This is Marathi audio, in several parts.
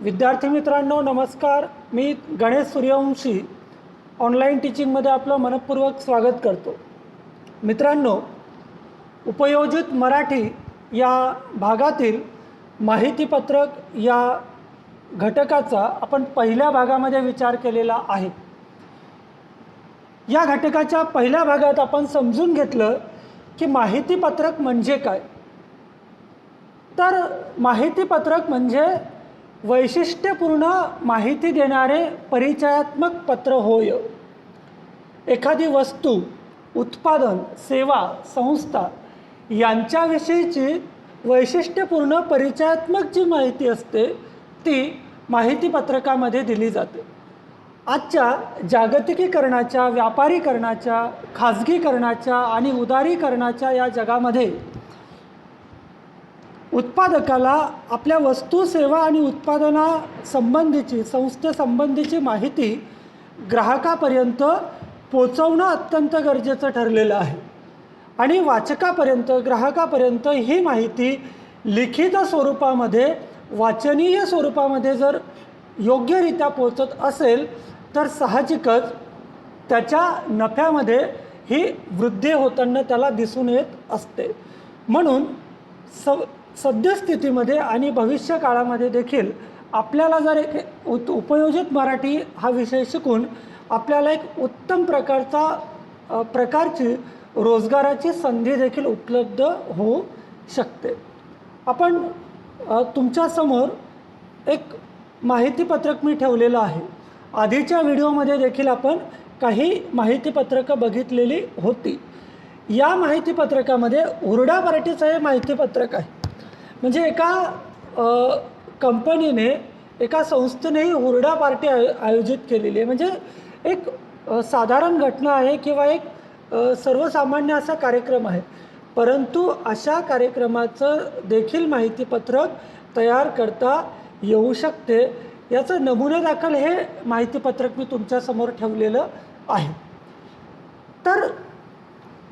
विद्यार्थी मित्रांनो नमस्कार. मी गणेश सूर्यवंशी ऑनलाईन टीचिंगमध्ये आपलं मनपूर्वक स्वागत करतो. मित्रांनो, उपयोजित मराठी या भागातील माहितीपत्रक या घटकाचा आपण पहिल्या भागामध्ये विचार केलेला आहे. या घटकाच्या पहिल्या भागात आपण समजून घेतलं की माहितीपत्रक म्हणजे काय. तर माहितीपत्रक म्हणजे वैशिष्ट्यपूर्ण माहिती देणारे परिचयात्मक पत्र होय. एखादी वस्तू, उत्पादन, सेवा, संस्था यांच्याविषयीची वैशिष्ट्यपूर्ण परिचयात्मक जी माहिती असते ती माहितीपत्रकामध्ये दिली जाते. आजच्या जागतिकीकरणाच्या, व्यापारीकरणाच्या, खाजगीकरणाच्या आणि उदारीकरणाच्या या जगामध्ये उत्पादकाला आपल्या वस्तू, सेवा आणि उत्पादनासंबंधीची, संस्थेसंबंधीची माहिती ग्राहकापर्यंत पोचवणं अत्यंत गरजेचं ठरलेलं आहे. आणि वाचकापर्यंत, ग्राहकापर्यंत ही माहिती लिखित स्वरूपामध्ये, वाचनीय स्वरूपामध्ये जर योग्यरित्या पोचत असेल तर साहजिकच त्याच्या नफ्यामध्ये ही वृद्धी होताना त्याला दिसून येत असते. म्हणून सद्यस्थितीमध्ये आणि भविष्य काळामध्ये देखील आपल्याला जर एक उपयोजित मराठी हा विषय शिकून आपल्याला एक उत्तम प्रकारची रोजगाराची संधी देखील उपलब्ध होऊ शकते. आपण तुमच्यासमोर एक माहितीपत्रक मी ठेवलेलं आहे. आधीच्या व्हिडिओमध्ये देखील आपण काही माहितीपत्रकं बघितलेली होती. या माहितीपत्रकामध्ये हुरडा पार्टीचं हे माहितीपत्रक आहे. म्हणजे एका कंपनीने, एका संस्थेने ही हुरडा पार्टी आयोजित केलेली आहे. म्हणजे एक साधारण घटना आहे किंवा एक सर्वसामान्य असा कार्यक्रम आहे, परंतु अशा कार्यक्रमाचं देखील माहितीपत्रक तयार करता येऊ शकते. याचं नमुनेदाखल हे माहितीपत्रक मी तुमच्यासमोर ठेवलेलं आहे. तर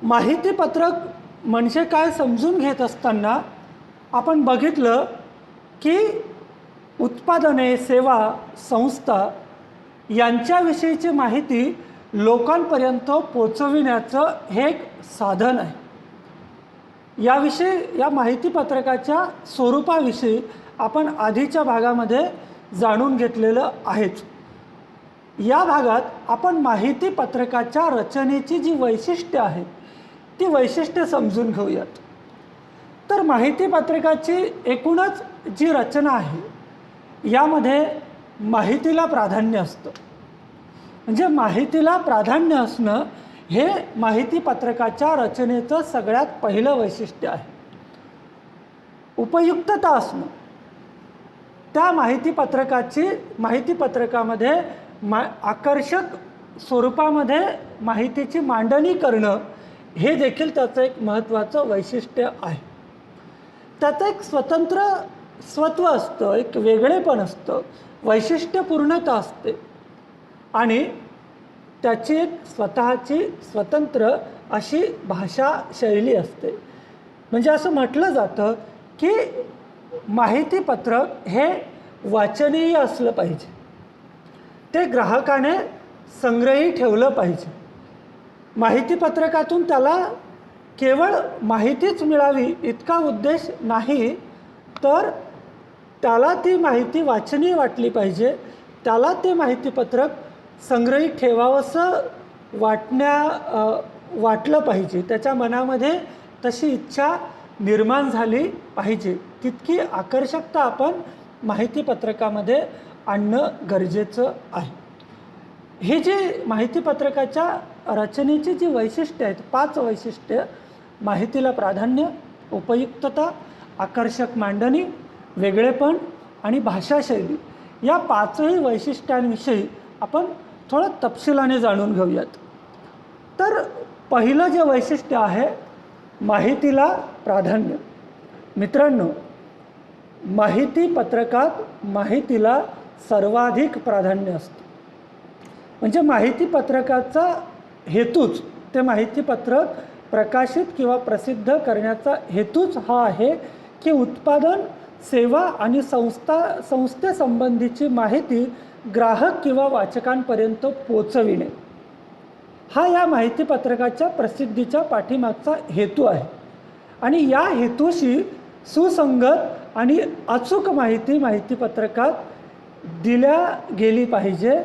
माहितीपत्रक म्हणजे काय समजून घेत असताना आपण बघितलं की उत्पादने, सेवा, संस्था यांच्याविषयीची माहिती लोकांपर्यंत पोचविण्याचं हे एक साधन आहे. या माहितीपत्रकाच्या स्वरूपाविषयी आपण आधीच्या भागामध्ये जाणून घेतलेलं आहेच. या भागात आपण माहितीपत्रकाच्या रचनेची जी वैशिष्ट्ये आहेत ती वैशिष्ट्ये समजून घेऊयात. तर माहितीपत्रकाची एकूणच जी रचना आहे यामध्ये माहितीला प्राधान्य असतं. म्हणजे माहितीला प्राधान्य असणं हे माहितीपत्रकाच्या रचनेचं सगळ्यात पहिलं वैशिष्ट्य आहे. उपयुक्तता असणं, त्या माहितीपत्रकामध्ये आकर्षक स्वरूपामध्ये माहितीची मांडणी करणं हे देखील त्याचं एक महत्त्वाचं वैशिष्ट्य आहे. त्याचं एक स्वतंत्र स्वत्व असतं, एक वेगळेपण असतं, वैशिष्ट्यपूर्णता असते आणि त्याची एक स्वतःची स्वतंत्र अशी भाषा शैली असते. म्हणजे असं म्हटलं जातं की माहितीपत्रक हे वाचनीय असलं पाहिजे, ते ग्राहकाने संग्रही ठेवलं पाहिजे. माहितीपत्रकातून त्याला केवळ माहितीच मिळावी इतका उद्देश नाही, तर त्याला ती माहिती वाचनीय वाटली पाहिजे, त्याला ते माहितीपत्रक संग्रहित ठेवावंसं वाटलं पाहिजे, त्याच्या मनामध्ये तशी इच्छा निर्माण झाली पाहिजे. तितकी आकर्षकता आपण माहितीपत्रकामध्ये आणणं गरजेचं आहे. ही जी माहितीपत्रकाच्या रचनेची जी वैशिष्ट्ये आहेत, 5 वैशिष्ट्य: माहितीला प्राधान्य, उपयुक्तता, आकर्षक मांडणी, वेगळेपण आणि भाषाशैली, या 5ही वैशिष्ट्यांविषयी आपण थोडं तपशिलाने जाणून घेऊयात. तर पहिलं जे वैशिष्ट्य आहे माहितीला प्राधान्य. मित्रांनो, माहितीपत्रकात माहितीला सर्वाधिक प्राधान्य असतं. म्हणजे माहितीपत्रकाचा हेतूच, ते माहितीपत्रक प्रकाशित किंवा प्रसिद्ध करण्याचा हेतूच हा आहे की उत्पादन, सेवा आणि संस्थेसंबंधीची माहिती ग्राहक किंवा वाचकांपर्यंत पोचविणे हा या माहितीपत्रकाच्या प्रसिद्धीच्या पाठीमागचा हेतू आहे. आणि या हेतूशी सुसंगत आणि अचूक माहितीपत्रकात दिल्या गेली पाहिजे.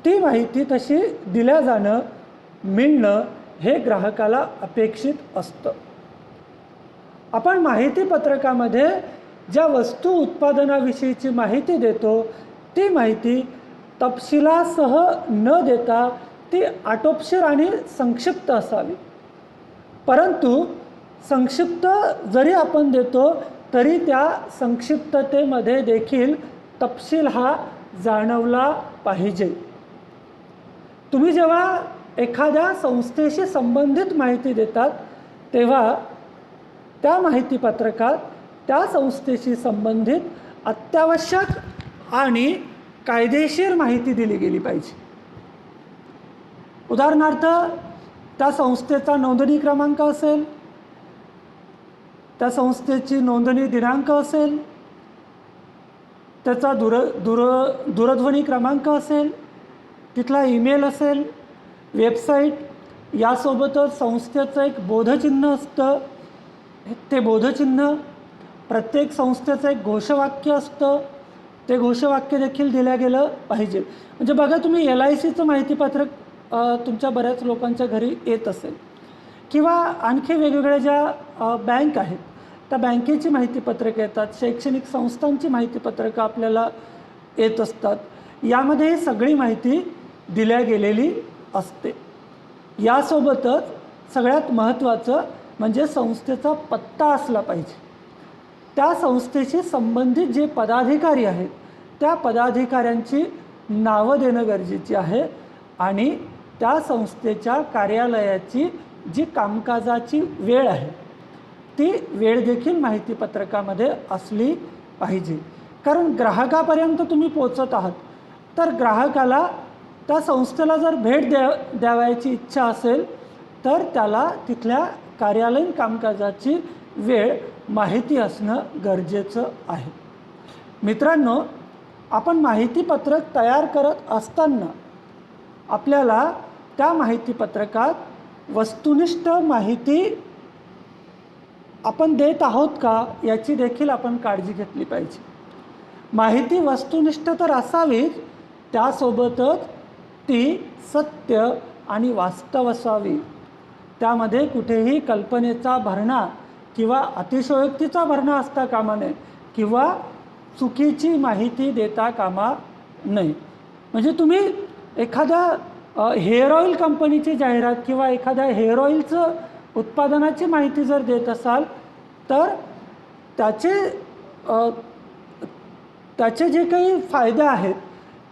ती माहिती तशी दिल्या जाणं मिळणं हे ग्राहकाला अपेक्षित असतं. आपण माहितीपत्रकामध्ये ज्या वस्तू उत्पादनाविषयीची माहिती देतो ती माहिती तपशिलासह न देता ती आटोपशीर आणि संक्षिप्त असावी. परंतु संक्षिप्त जरी आपण देतो तरी त्या संक्षिप्ततेमध्ये देखील तपशील हा जाणवला पाहिजे. तुम्ही जेव्हा एखाद्या संस्थेशी संबंधित माहिती देतात तेव्हा त्या माहितीपत्रकात त्या संस्थेशी संबंधित अत्यावश्यक आणि कायदेशीर माहिती दिली गेली पाहिजे. उदाहरणार्थ त्या संस्थेचा नोंदणी क्रमांक असेल, त्या संस्थेची नोंदणी दिनांक असेल, त्याचा दूरध्वनी क्रमांक असेल, तिथला ईमेल असेल, वेबसाईट, यासोबतच संस्थेचं एक बोधचिन्ह असतं. ते बोधचिन्ह, प्रत्येक संस्थेचं एक घोषवाक्य असतं, ते घोषवाक्य देखील दिलं गेलं पाहिजे. म्हणजे बघा तुम्ही LICचं माहितीपत्रक तुमच्या बऱ्याच लोकांच्या घरी येत असेल किंवा आणखी वेगवेगळ्या ज्या बँक आहेत त्या बँकेची माहितीपत्रकं येतात, शैक्षणिक संस्थांची माहितीपत्रकं आपल्याला येत असतात. यामध्ये ही सगळी माहिती दिल्या गेलेली असते. यासोबतच सगळ्यात महत्त्वाचं म्हणजे संस्थेचा पत्ता असला पाहिजे. त्या संस्थेशी संबंधित जे पदाधिकारी आहेत त्या पदाधिकाऱ्यांची नावं देणं गरजेची आहे आणि त्या संस्थेच्या कार्यालयाची जी कामकाजाची वेळ आहे ती वेळ देखील माहितीपत्रकामध्ये असली पाहिजे. कारण ग्राहकापर्यंत तुम्ही पोचत आहात तर ग्राहकाला त्या संस्थेला जर भेट द्यावयाची इच्छा असेल तर त्याला तिथल्या कार्यालयीन कामकाजाची वेळ माहिती असणं गरजेचं आहे. मित्रांनो, आपण माहितीपत्रक तयार करत असताना आपल्याला त्या माहितीपत्रकात वस्तुनिष्ठ माहिती आपण देत आहोत का याची देखील आपण काळजी घेतली पाहिजे. माहिती वस्तुनिष्ठ तर असावीच, त्यासोबतच ती सत्य आणि वास्तव असावी. त्यामध्ये कुठेही कल्पनेचा भरणा किंवा अतिशयोक्तीचा भरणा असता कामा नये किंवा चुकीची माहिती देता कामा नये. म्हणजे तुम्ही एखाद्या हेअर ऑइल कंपनीची जाहिरात किंवा एखाद्या हेअर ऑइलचं उत्पादनाची माहिती जर देत असाल तर त्याचे जे काही फायदे आहेत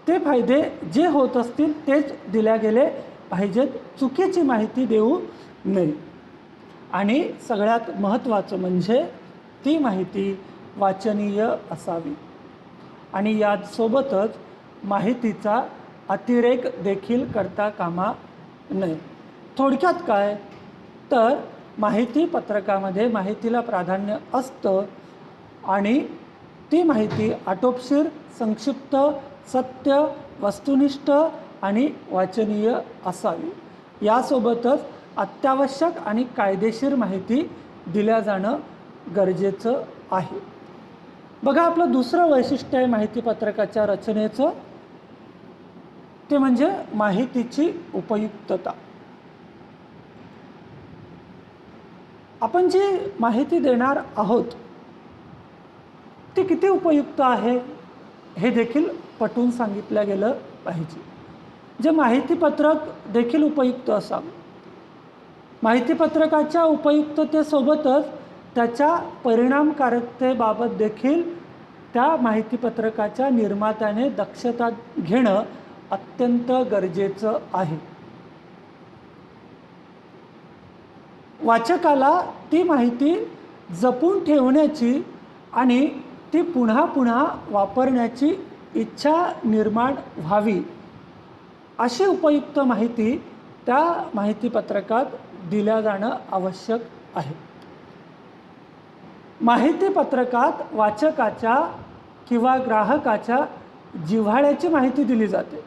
ते फायदे जे होत असतील तेच दिल्या गेले पाहिजेत. चुकीची माहिती देऊ नये. आणि सगळ्यात महत्त्वाचं म्हणजे ती माहिती वाचनीय असावी आणि यासोबतच माहितीचा अतिरेक देखील करता कामा नये. थोडक्यात काय तर माहितीपत्रकामध्ये माहितीला प्राधान्य असतं आणि ती माहिती आटोपशीर, संक्षिप्त, सत्य, वस्तुनिष्ठ आणि वाचनीय असावी. यासोबतच अत्यावश्यक आणि कायदेशीर माहिती दिल्या जाणं गरजेचं आहे. बघा, आपलं दुसरं वैशिष्ट्य आहे माहितीपत्रकाच्या रचनेचं, ते म्हणजे माहितीची उपयुक्तता. आपण जी माहिती देणार आहोत ती किती उपयुक्त आहे हे देखील पटवून सांगितलं गेलं पाहिजे. जे माहितीपत्रक देखील उपयुक्त असावं. माहितीपत्रकाच्या उपयुक्ततेसोबतच त्याच्या परिणामकारकतेबाबत देखील त्या माहितीपत्रकाच्या निर्मात्याने दक्षता घेणं अत्यंत गरजेचं आहे. वाचकाला ती माहिती जपून ठेवण्याची आणि ती पुन्हा पुन्हा वापरण्याची इच्छा निर्माण व्हावी अशी उपयुक्त माहिती त्या माहितीपत्रकात दिल्या जाणं आवश्यक आहे. माहितीपत्रकात वाचकाच्या किंवा ग्राहकाच्या जिव्हाळ्याची माहिती दिली जाते,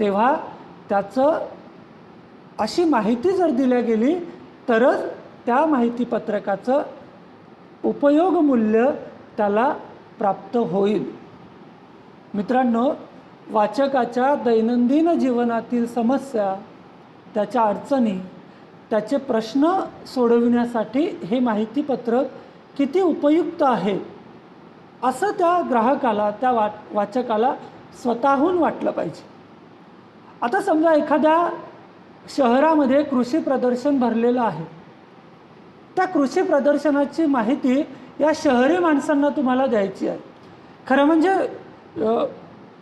तेव्हा त्याचं अशी माहिती जर दिली गेली तरच त्या माहितीपत्रकाचं उपयोग मूल्य त्याला प्राप्त होईल. मित्रांनो, वाचकाच्या दैनंदिन जीवनातील समस्या, त्याच्या अडचणी, त्याचे प्रश्न सोडविण्यासाठी हे माहितीपत्रक किती उपयुक्त आहे असं त्या ग्राहकाला, त्या वाचकाला स्वतःहून वाटलं पाहिजे. आता समजा एखाद्या शहरामध्ये कृषी प्रदर्शन भरलेलं आहे. त्या कृषी प्रदर्शनाची माहिती या शहरी माणसांना तुम्हाला द्यायची आहे. खरं म्हणजे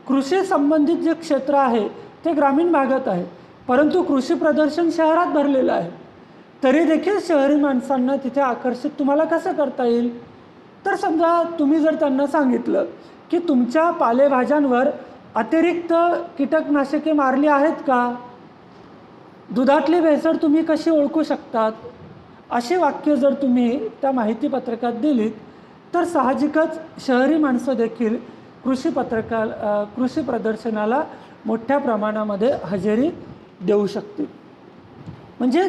कृषी संबंधित जे क्षेत्र आहे ते ग्रामीण भागात आहे, परंतु कृषी प्रदर्शन शहरात भरलेलं आहे. तरी देखील शहरी माणसांना तिथे आकर्षित तुम्हाला कसं करता येईल? तर समजा तुम्ही जर त्यांना सांगितलं की तुमच्या पालेभाज्यांवर अतिरिक्त कीटकनाशके मारली आहेत का, दुधातली भेसळ तुम्ही कशी ओळखू शकतात, अशी वाक्य जर तुम्ही त्या माहितीपत्रकात दिलीत तर साहजिकच शहरी माणसं देखील कृषी प्रदर्शनाला मोठ्या प्रमाणामध्ये हजेरी देऊ शकतील. म्हणजे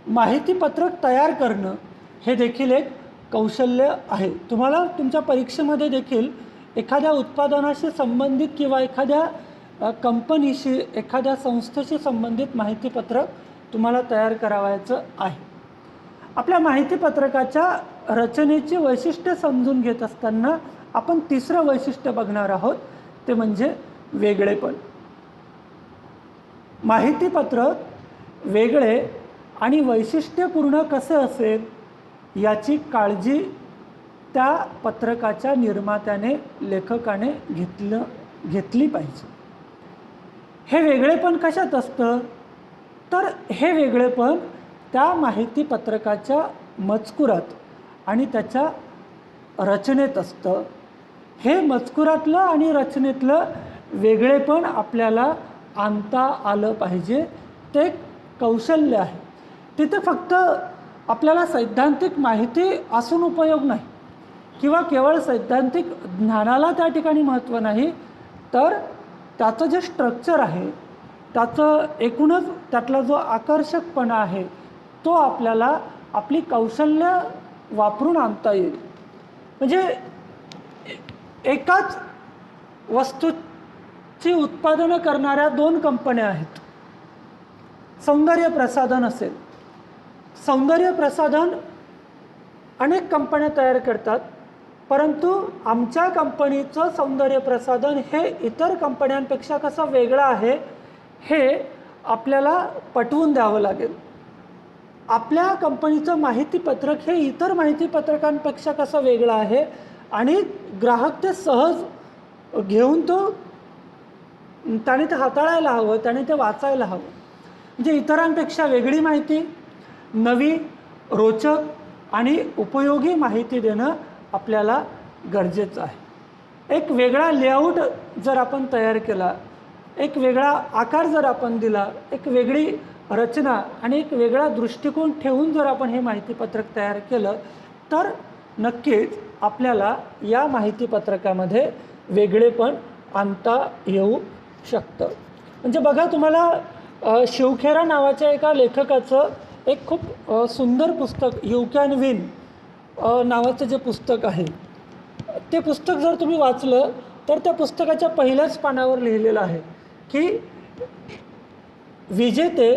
माहितीपत्रक तयार करणं हे देखील एक कौशल्य आहे. तुम्हाला तुमच्या परीक्षेमध्ये देखील एखाद्या उत्पादनाशी संबंधित किंवा एखाद्या कंपनीशी, एखाद्या संस्थेशी संबंधित माहितीपत्रक तुम्हाला तयार करावायचं आहे. आपल्या माहितीपत्रकाच्या रचनेची वैशिष्ट्ये समजून घेत असताना आपण तिसरं वैशिष्ट्य बघणार आहोत, ते म्हणजे वेगळेपण. माहितीपत्रक वेगळे आणि वैशिष्ट्यपूर्ण कसे असेल याची काळजी त्या पत्रकाच्या निर्मात्याने, लेखकाने घेतली पाहिजे. हे वेगळेपण कशात असतं? तर हे वेगळेपण त्या माहितीपत्रकाच्या मजकुरात आणि त्याच्या रचनेत असतं. हे मजकुरातलं आणि रचनेतलं वेगळेपण आपल्याला आणता आलं पाहिजे. ते कौशल्य आहे. तिथे फक्त आपल्याला सैद्धांतिक माहिती असून उपयोग नाही किंवा केवळ सैद्धांतिक ज्ञानाला त्या ठिकाणी महत्त्व नाही, तर त्याचं जे स्ट्रक्चर आहे, त्याचं एकूणच त्यातला जो आकर्षकपणा आहे तो आपल्याला आपली कौशल्य वापरून आणता येईल. म्हणजे एकाच वस्तूची उत्पादनं करणाऱ्या 2 कंपन्या आहेत. सौंदर्य प्रसाधन असेल, सौंदर्य प्रसाधन अनेक कंपन्या तयार करतात, परंतु आमच्या कंपनीचं सौंदर्य प्रसाधन हे इतर कंपन्यांपेक्षा कसं वेगळं आहे हे आपल्याला पटवून द्यावं लागेल. आपल्या कंपनीचं माहितीपत्रक हे इतर माहितीपत्रकांपेक्षा कसं वेगळं आहे आणि ग्राहक ते सहज घेऊन त्याने ते हाताळायला हवं, त्याने ते वाचायला हवं. म्हणजे इतरांपेक्षा वेगळी माहिती, नवी, रोचक आणि उपयोगी माहिती देणं आपल्याला गरजेचं आहे. एक वेगळा लेआउट जर आपण तयार केला, एक वेगळा आकार जर आपण दिला, एक वेगळी रचना आणि एक वेगळा दृष्टिकोन ठेवून जर आपण हे माहितीपत्रक तयार केलं तर नक्कीच आपल्याला या माहितीपत्रकामध्ये वेगळेपण आणता येऊ शकतं. म्हणजे बघा, तुम्हाला शिवखेरा नावाच्या एका लेखकाचं एक खूप सुंदर पुस्तक, यू कॅन विन नावाचं जे पुस्तक आहे, ते पुस्तक जर तुम्ही वाचलं तर त्या पुस्तकाच्या पहिल्याच पानावर लिहिलेलं आहे की विजेते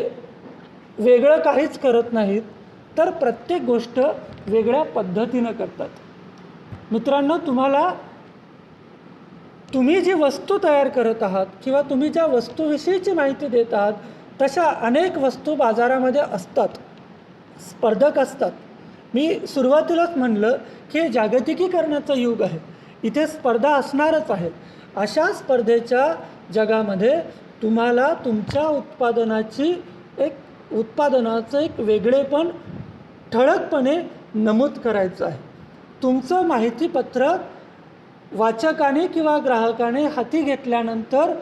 वेगळं काहीच करत नाहीत, तर प्रत्येक गोष्ट वेगळ्या पद्धतीनं करतात. मित्रांनो, तुम्ही जी वस्तू तयार करत आहात किंवा तुम्ही ज्या वस्तूविषयीची माहिती देत आहात तशा अनेक वस्तू बाजारामध्ये असतात, स्पर्धक असतात. मी सुरुवातीलाच म्हणलं की जागतिकीकरणाचं युग आहे, इथे स्पर्धा असणारच आहे. अशा स्पर्धेच्या जगामध्ये तुम्हाला तुमच्या उत्पादनाचं एक वेगळेपण ठळकपणे नमूद करायचं आहे. तुमचं माहितीपत्रक वाचकाने किंवा ग्राहकाने हाती घेतल्यानंतर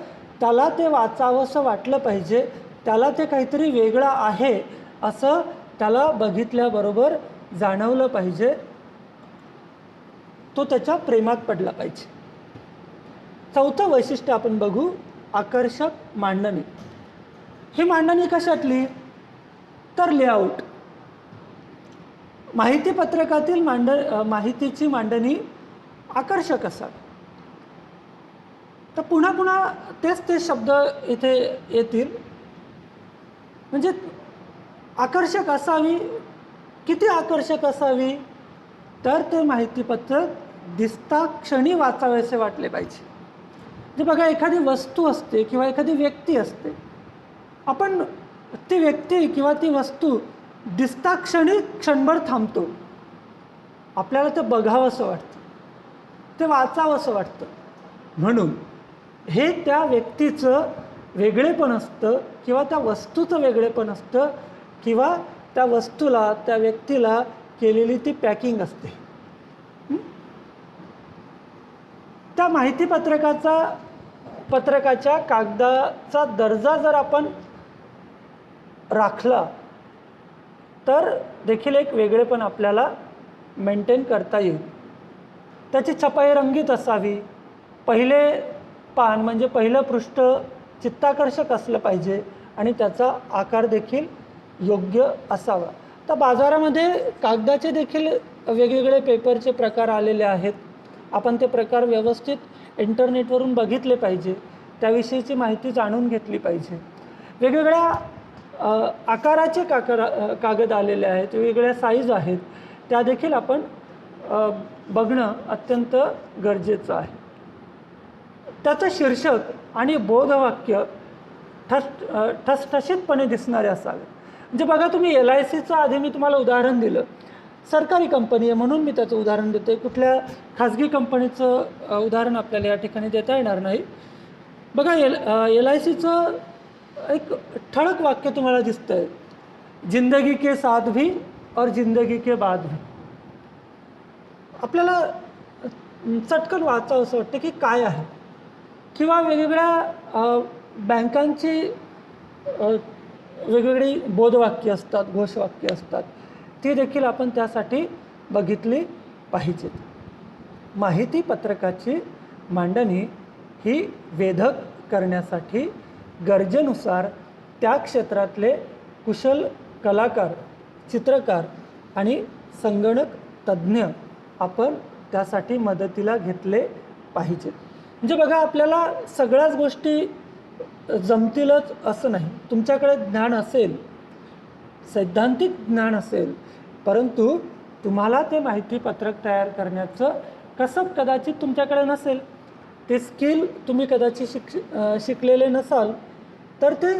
त्याला ते वाचावंसं वाटलं पाहिजे, त्याला ते काहीतरी वेगळं आहे असं त्याला बघितल्याबरोबर जाणवलं पाहिजे. तो त्याच्या प्रेमात पडला पाहिजे. चौथं वैशिष्ट्य आपण बघू, आकर्षक मांडणी. ही मांडणी कशातली? तर लेआउट. माहिती पत्रकातील माहितीची मांडणी आकर्षक असावी. तर पुन्हा पुन्हा तेच शब्द इथे येतील. म्हणजे आकर्षक असावी. किती आकर्षक असावी? तर ते माहितीपत्रक दिसता क्षणी वाचावेसे वाटले पाहिजे. जे बघा, एखादी वस्तू असते किंवा एखादी व्यक्ती असते, आपण ती व्यक्ती किंवा ती वस्तू दिसता क्षणी क्षणभर थांबतो. आपल्याला ते बघावंसं वाटतं, ते वाचावंसं वाटतं. म्हणून हे त्या व्यक्तीचं वेगळेपण असतं किंवा त्या वस्तूचं वेगळेपण असतं किंवा त्या वस्तूला, त्या व्यक्तीला केलेली ती पॅकिंग असते. त्या माहिती पत्रकाच्या कागदाचा दर्जा जर आपण राखला तर देखील एक वेगळेपण आपल्याला मेंटेन करता येईल. त्याची छपाई रंगीत असावी. पहिले पान म्हणजे पहिलं पृष्ठ चित्ताकर्षक असलं पाहिजे आणि त्याचा आकार देखील योग्य असावा. तर बाजारामध्ये कागदाचे देखील वेगवेगळे पेपरचे प्रकार आलेले आहेत. आपण ते प्रकार व्यवस्थित इंटरनेटवरून बघितले पाहिजे, त्याविषयीची माहिती जाणून घेतली पाहिजे. वेगवेगळ्या आकाराचे कागद आलेले आहेत, वेगवेगळ्या साईज आहेत, त्या देखील आपण बघणं अत्यंत गरजेचं आहे. त्याचं शीर्षक आणि बोधवाक्य ठसठशीतपणे दिसणारे असावे. म्हणजे बघा, तुम्ही LICचं आधी मी तुम्हाला उदाहरण दिलं. सरकारी कंपनी आहे म्हणून मी त्याचं उदाहरण देतो. कुठल्या खाजगी कंपनीचं उदाहरण आपल्याला या ठिकाणी देता येणार नाही. बघा, LICचं एक ठळक वाक्य तुम्हाला दिसतं आहे, जिंदगी के साथ भी और जिंदगी के बाद भी. आपल्याला चटकन वाचावं असं वाटतं की काय आहे. किंवा वेगवेगळ्या बँकांची वेगवेगळी बोधवाक्य असतात, घोषवाक्य असतात, ती देखील आपण त्यासाठी बघितली पाहिजेत. माहिती पत्रकाची मांडणी ही वेधक करण्यासाठी गरजेनुसार त्या क्षेत्रातले कुशल कलाकार, चित्रकार आणि संगणक तज्ज्ञ आपण त्यासाठी मदतीला घेतले पाहिजेत. म्हणजे बघा, आपल्याला सगळ्याच गोष्टी जमतीलच असं नाही. तुमच्याकडे ज्ञान असेल, सैद्धांतिक ज्ञान असेल, परंतु तुम्हाला ते माहितीपत्रक तयार करण्याचं कसब कदाचित तुमच्याकडे नसेल, ते स्किल तुम्ही कदाचित शिकलेले नसाल, तर ते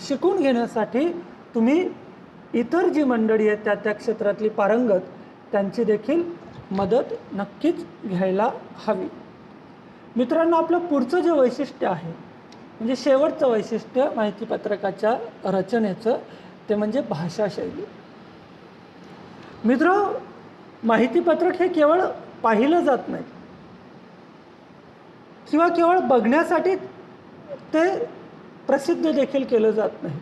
शिकून घेण्यासाठी तुम्ही इतर जी मंडळी आहेत त्या क्षेत्रातली पारंगत, त्यांची देखील मदत नक्कीच घ्यायला हवी. मित्रांनो, आपलं पुढचं जे वैशिष्ट्य आहे, म्हणजे शेवटचं वैशिष्ट्य माहितीपत्रकाच्या रचनेचं, ते म्हणजे भाषाशैली. मित्र, माहितीपत्रक हे केवळ पाहिलं जात नाही किंवा केवळ बघण्यासाठी ते प्रसिद्ध देखील केलं जात नाही,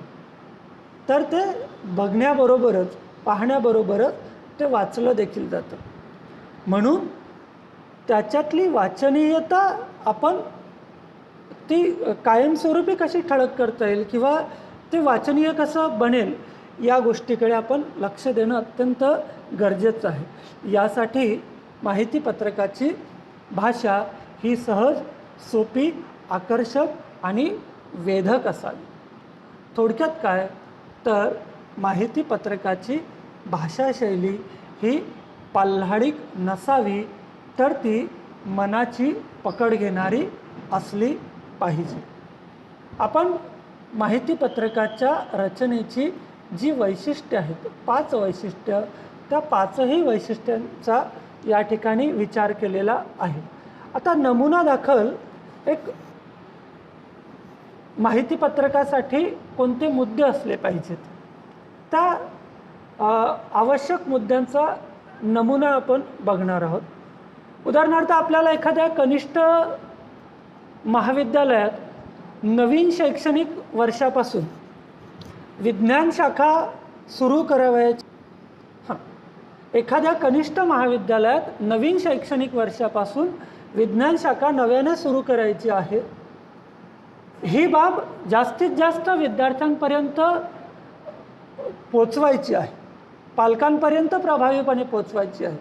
तर ते बघण्याबरोबरच, पाहण्याबरोबरच ते वाचलं देखील जातं. म्हणून त्याच्यातली वाचनीयता आपण ती कायमस्वरूपी कशी ठळक करता येईल किंवा ते वाचनीय कसं बनेल, या गोष्टीकडे आपण लक्ष देणं अत्यंत गरजेचं आहे. यासाठी माहितीपत्रकाची भाषा ही सहज, सोपी, आकर्षक आणि वेधक असावी. थोडक्यात काय, तर माहितीपत्रकाची भाषाशैली ही पाल्हाडिक नसावी, तर ती मनाची पकड घेणारी असली पाहिजे. आपण माहितीपत्रकाच्या रचनेची जी वैशिष्ट्ये आहेत, 5 वैशिष्ट्य, त्या 5ही वैशिष्ट्यांचा या ठिकाणी विचार केलेला आहे. आता नमुना दाखल एक माहितीपत्रकासाठी कोणते मुद्दे असले पाहिजेत, त्या आवश्यक मुद्द्यांचा नमुना आपण बघणार आहोत. उदाहरणार्थ, आपल्याला एखाद्या कनिष्ठ महाविद्यालयात नवीन शैक्षणिक वर्षापासून विज्ञान शाखा सुरू करावयाची, एखाद्या कनिष्ठ महाविद्यालयात नवीन शैक्षणिक वर्षापासून विज्ञान शाखा नव्याने सुरू करायची आहे, ही बाब जास्तीत जास्त विद्यार्थ्यांपर्यंत पोचवायची आहे, पालकांपर्यंत प्रभावीपणे पोचवायची आहे.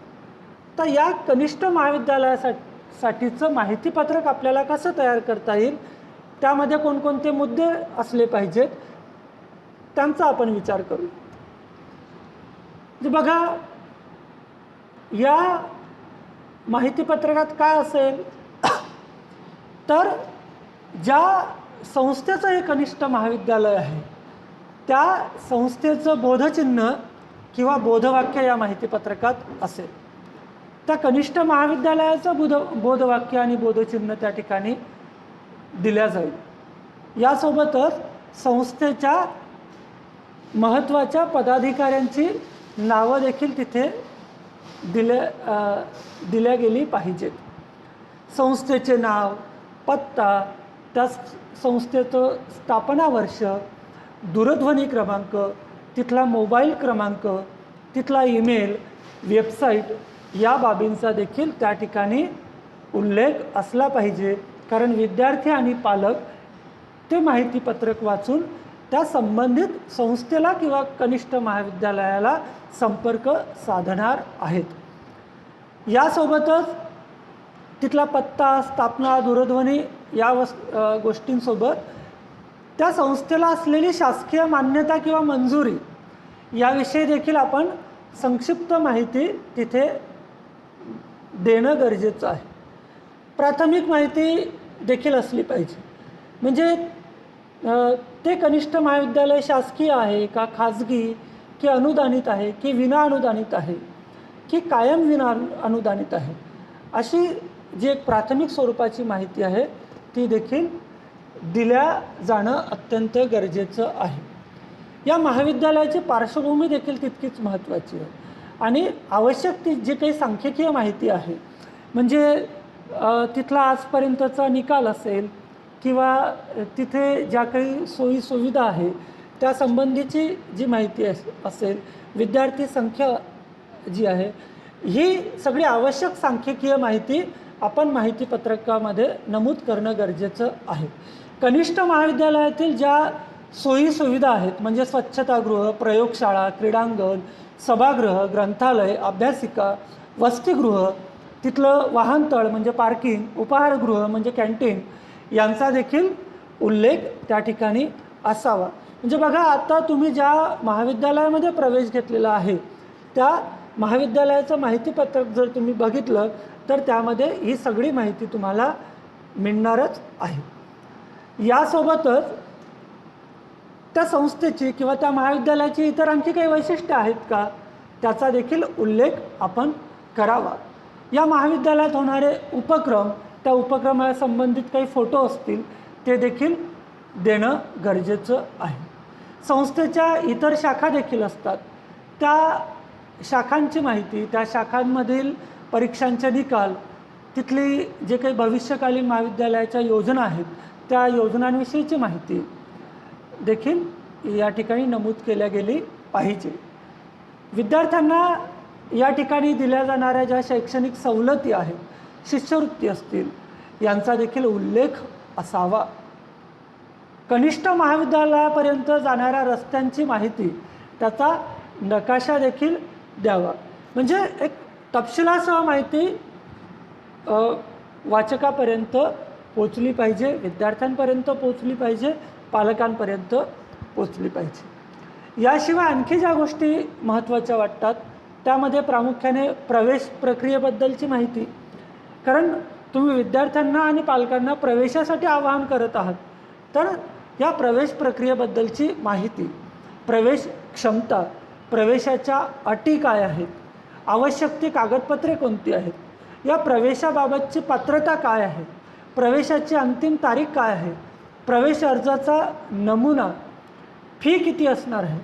तर या कनिष्ठ महाविद्यालयासाठीचं माहितीपत्रक आपल्याला कसं तयार करता येईल, त्यामध्ये कोणकोणते मुद्दे असले पाहिजेत त्यांचा आपण विचार करू. बघा, या माहितीपत्रकात काय असेल तर ज्या संस्थेचं हे कनिष्ठ महाविद्यालय आहे त्या संस्थेचं बोधचिन्ह किंवा बोधवाक्य या माहितीपत्रकात असेल. त्या कनिष्ठ महाविद्यालयाचं बोधवाक्य आणि बोधचिन्ह त्या ठिकाणी दिल्या जाईल. यासोबतच संस्थेच्या महत्त्वाच्या पदाधिकाऱ्यांची नावं देखील तिथे दिल्या गेली पाहिजेत. संस्थेचे नाव, पत्ता, त्या संस्थेचं स्थापना वर्ष, दूरध्वनी क्रमांक, तिथला मोबाईल क्रमांक, तिथला ईमेल, वेबसाईट या बाबींचा देखील त्या ठिकाणी उल्लेख असला पाहिजे. कारण विद्यार्थी आणि पालक ते माहितीपत्रक वाचून त्या संबंधित संस्थेला किंवा कनिष्ठ महाविद्यालयाला संपर्क साधणार आहेत. यासोबतच तिथला पत्ता, स्थापना, दूरध्वनी या गोष्टींसोबत त्या संस्थेला असलेली शासकीय मान्यता किंवा मंजुरी याविषयी देखील आपण संक्षिप्त माहिती तिथे देणं गरजेचं आहे. प्राथमिक माहिती देखील असली पाहिजे. म्हणजे ते कनिष्ठ महाविद्यालय शासकीय आहे का, खाजगी, की अनुदानित आहे, की विना अनुदानित आहे, की कायम विना अनुदानित आहे, अशी जी एक प्राथमिक स्वरूपाची माहिती आहे ती देखील दिल्या जाणं अत्यंत गरजेचं आहे. या महाविद्यालयाची पार्श्वभूमी देखील तितकीच महत्त्वाची आहे. आणि आवश्यक ती जी काही सांख्यिकीय माहिती आहे, म्हणजे तिथला आजपर्यंतचा निकाल असेल किंवा तिथे ज्या काही सोयीसुविधा आहे त्या संबंधीची जी माहिती असेल, विद्यार्थी संख्या जी आहे, ही सगळी आवश्यक सांख्यिकीय माहिती आपण माहितीपत्रकामध्ये नमूद करणं गरजेचं आहे. कनिष्ठ महाविद्यालयातील ज्या सोयीसुविधा आहेत, म्हणजे स्वच्छतागृह, प्रयोगशाळा, क्रीडांगण, सभागृह, ग्रंथालय, अभ्यासिका, वसतिगृह, तिथलं वाहनतळ म्हणजे पार्किंग, उपाहारगृह म्हणजे कॅन्टीन यांचा देखील उल्लेख त्या ठिकाणी असावा. म्हणजे बघा, आता तुम्ही ज्या महाविद्यालयामध्ये प्रवेश घेतलेला आहे त्या महाविद्यालयाचं माहितीपत्रक जर तुम्ही बघितलं तर त्यामध्ये ही सगळी माहिती तुम्हाला मिळणारच आहे. यासोबतच त्या संस्थेची किंवा त्या महाविद्यालयाची इतर आणखी काही वैशिष्ट्ये आहेत का त्याचा देखील उल्लेख आपण करावा. या महाविद्यालयात होणारे उपक्रम, त्या उपक्रमाला संबंधित काही फोटो असतील ते देखील देणं गरजेचं आहे. संस्थेच्या इतर शाखा देखील असतात, त्या शाखांची माहिती, त्या शाखांमधील परीक्षांचे निकाल, तिथली जे काही भविष्यकालीन महाविद्यालयाच्या योजना आहेत त्या योजनांविषयीची माहिती देखील या ठिकाणी नमूद केल्या गेली पाहिजे. विद्यार्थ्यांना या ठिकाणी दिल्या जाणाऱ्या ज्या शैक्षणिक सवलती आहेत, शिष्यवृत्ती असतील, यांचा देखील उल्लेख असावा. कनिष्ठ महाविद्यालयापर्यंत जाणाऱ्या रस्त्यांची माहिती, त्याचा नकाशा देखील द्यावा. म्हणजे एक तपशिलासह माहिती वाचकापर्यंत पोचली पाहिजे, विद्यार्थ्यांपर्यंत पोचली पाहिजे, पालकांपर्यंत पोचली पाहिजे. याशिवाय आणखी ज्या गोष्टी महत्त्वाच्या वाटतात त्यामध्ये प्रामुख्याने प्रवेश प्रक्रियेबद्दलची माहिती. कारण तुम्ही विद्यार्थ्यांना आणि पालकांना प्रवेशासाठी आवाहन करत आहात, तर या प्रवेश प्रक्रियेबद्दलची माहिती, प्रवेश क्षमता, प्रवेशाच्या अटी काय आहेत, आवश्यक ती कागदपत्रे कोणती आहेत, या प्रवेशाबाबतची पात्रता काय आहे, प्रवेशाची अंतिम तारीख काय आहे, प्रवेश अर्जाचा नमुना, फी किती असणार आहे,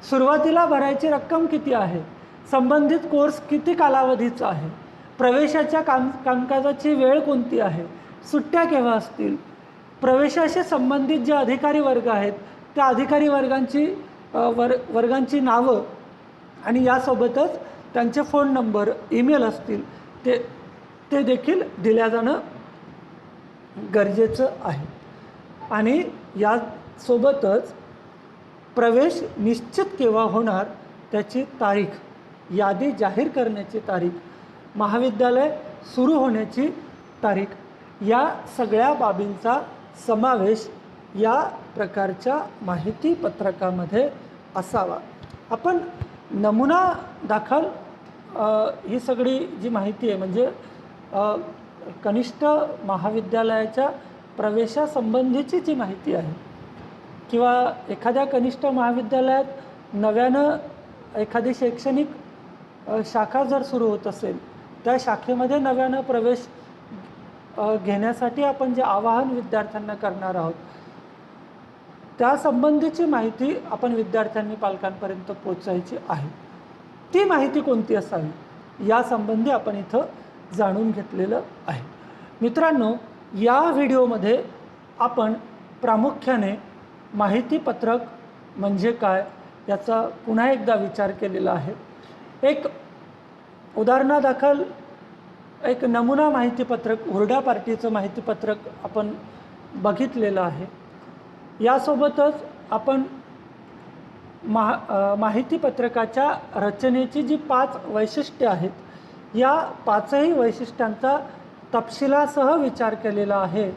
सुरुवातीला भरायची रक्कम किती आहे, संबंधित कोर्स किती कालावधीचा आहे, प्रवेशाच्या कामकाजाची वेळ कोणती आहे, सुट्ट्या केव्हा असतील, प्रवेशाशी संबंधित जे अधिकारी वर्ग आहेत त्या अधिकारी वर्गांची नावं आणि यासोबतच त्यांचे फोन नंबर, ईमेल असतील ते देखील दिल्या जाणं गरजेचं आहे. आणि यासोबतच प्रवेश निश्चित केव्हा होणार त्याची तारीख, यादी जाहीर करण्याची तारीख, महाविद्यालय सुरू होण्याची तारीख, या सगळ्या बाबींचा समावेश या प्रकारच्या माहिती पत्रकामध्ये असावा. आपण नमुना दाखल ही सगळी जी माहिती आहे म्हणजे कनिष्ठ महाविद्यालयाच्या प्रवेशासंबंधीची जी माहिती आहे किंवा एखाद्या कनिष्ठ महाविद्यालयात नव्यानं एखादी शैक्षणिक शाखा जर सुरू होत असेल, त्या शाखेमध्ये नव्यानं प्रवेश घेण्यासाठी आपण जे आवाहन विद्यार्थ्यांना करणार आहोत त्यासंबंधीची माहिती आपण विद्यार्थ्यांनी पालकांपर्यंत पोहोचायची आहे. ती माहिती कोणती असावी यासंबंधी आपण इथं जाणून घेतलेलं आहे. मित्रांनो, या व्हिडिओमध्ये आपण प्रामुख्याने माहितीपत्रक म्हणजे काय याचा पुन्हा एकदा विचार केलेला आहे. एक उदाहरणादाखल एक नमुना माहितीपत्रक, हुरडा पार्टीचं माहितीपत्रक आपण बघितलेलं आहे. यासोबतच आपण माहितीपत्रकाच्या रचनेची जी 5 वैशिष्ट्ये आहेत, या 5ही वैशिष्ट्यांचा तपशिलासह विचार केलेला आहे.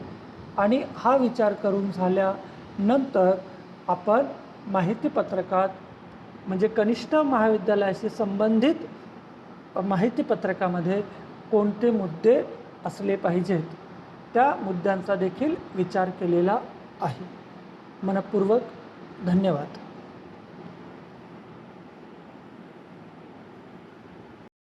आणि हा विचार करून झाल्यानंतर आपण माहितीपत्रकात म्हणजे कनिष्ठ महाविद्यालयाशी संबंधित माहितीपत्रकामध्ये कोणते मुद्दे असले पाहिजेत त्या मुद्द्यांचा देखील विचार केलेला आहे. मनःपूर्वक धन्यवाद.